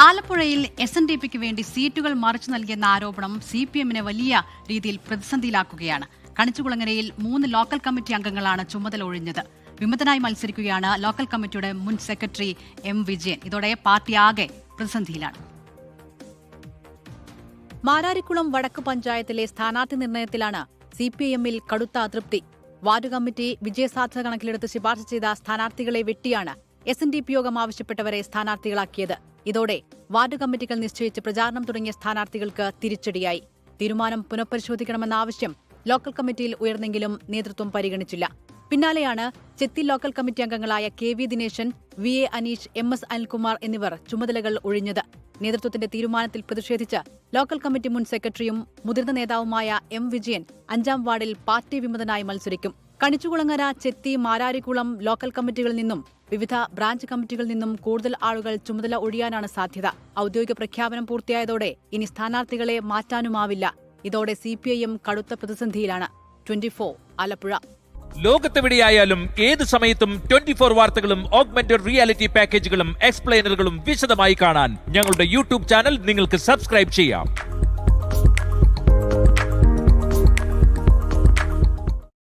ആലപ്പുഴയിൽ SNDPക്ക് വേണ്ടി സീറ്റുകൾ മറിച്ചു നൽകിയെന്ന ആരോപണം CPMനെ വലിയ രീതിയിൽ പ്രതിസന്ധിയിലാക്കുകയാണ്. കണിച്ചുകുളങ്ങരയിൽ 3 ലോക്കൽ കമ്മിറ്റി അംഗങ്ങളാണ് ചുമതല ഒഴിഞ്ഞത്. വിമതനായി മത്സരിക്കുകയാണ് ലോക്കൽ കമ്മിറ്റിയുടെ മുൻ സെക്രട്ടറി M. വിജയൻ. ഇതോടെ പാർട്ടി ആകെ പ്രതിസന്ധിയിലാണ്. മാരാരിക്കുളം വടക്ക് പഞ്ചായത്തിലെ സ്ഥാനാർത്ഥി നിർണയത്തിലാണ് CPMൽ കടുത്ത അതൃപ്തി. വാർഡ് കമ്മിറ്റി വിജയസാധ്യത കണക്കിലെടുത്ത് ശുപാർശ ചെയ്ത സ്ഥാനാർത്ഥികളെ വെട്ടിയാണ് SNDP യോഗം ആവശ്യപ്പെട്ടവരെ സ്ഥാനാർത്ഥികളാക്കിയത്. ഇതോടെ വാർഡ് കമ്മിറ്റികൾ നിശ്ചയിച്ച് പ്രചാരണം തുടങ്ങിയ സ്ഥാനാർത്ഥികൾക്ക് തിരിച്ചടിയായി. തീരുമാനം പുനഃപരിശോധിക്കണമെന്ന ആവശ്യം ലോക്കൽ കമ്മിറ്റിയിൽ ഉയർന്നെങ്കിലും നേതൃത്വം പരിഗണിച്ചില്ല. പിന്നാലെയാണ് ചെത്തി ലോക്കൽ കമ്മിറ്റി അംഗങ്ങളായ KV Dineshan, VA Aneesh, MS Anilkumar എന്നിവർ ചുമതലകൾ ഒഴിഞ്ഞത്. നേതൃത്വത്തിന്റെ തീരുമാനത്തിൽ പ്രതിഷേധിച്ച് ലോക്കൽ കമ്മിറ്റി മുൻ സെക്രട്ടറിയും മുതിർന്ന നേതാവുമായ M. വിജയൻ 5-ാം വാർഡിൽ പാർട്ടി വിമതനായി മത്സരിക്കും. കണിച്ചുകുളങ്ങര, ചെത്തി, മാരാരിക്കുളം ലോക്കൽ കമ്മിറ്റികളിൽ നിന്നും വിവിധ ബ്രാഞ്ച് കമ്മിറ്റികളിൽ നിന്നും കൂടുതൽ ആളുകൾ ചുമതല ഒഴിയാനാണ് സാധ്യത. ഔദ്യോഗിക പ്രഖ്യാപനം പൂർത്തിയായതോടെ ഇനി സ്ഥാനാർത്ഥികളെ മാറ്റാനുമാവില്ല. ഇതോടെ CPIM കടുത്ത പ്രതിസന്ധിയിലാണ്. 24 ആലപ്പുഴ. ലോകത്തെവിടെയായാലും ഏത് സമയത്തും 24 വാർത്തകളും ഓഗ്മെന്റഡ് റിയാലിറ്റി പാക്കേജുകളും എക്സ്പ്ലെയിനറുകളും വിശദമായി കാണാൻ ഞങ്ങളുടെ YouTube ചാനൽ നിങ്ങൾക്ക് സബ്സ്ക്രൈബ് ചെയ്യാം.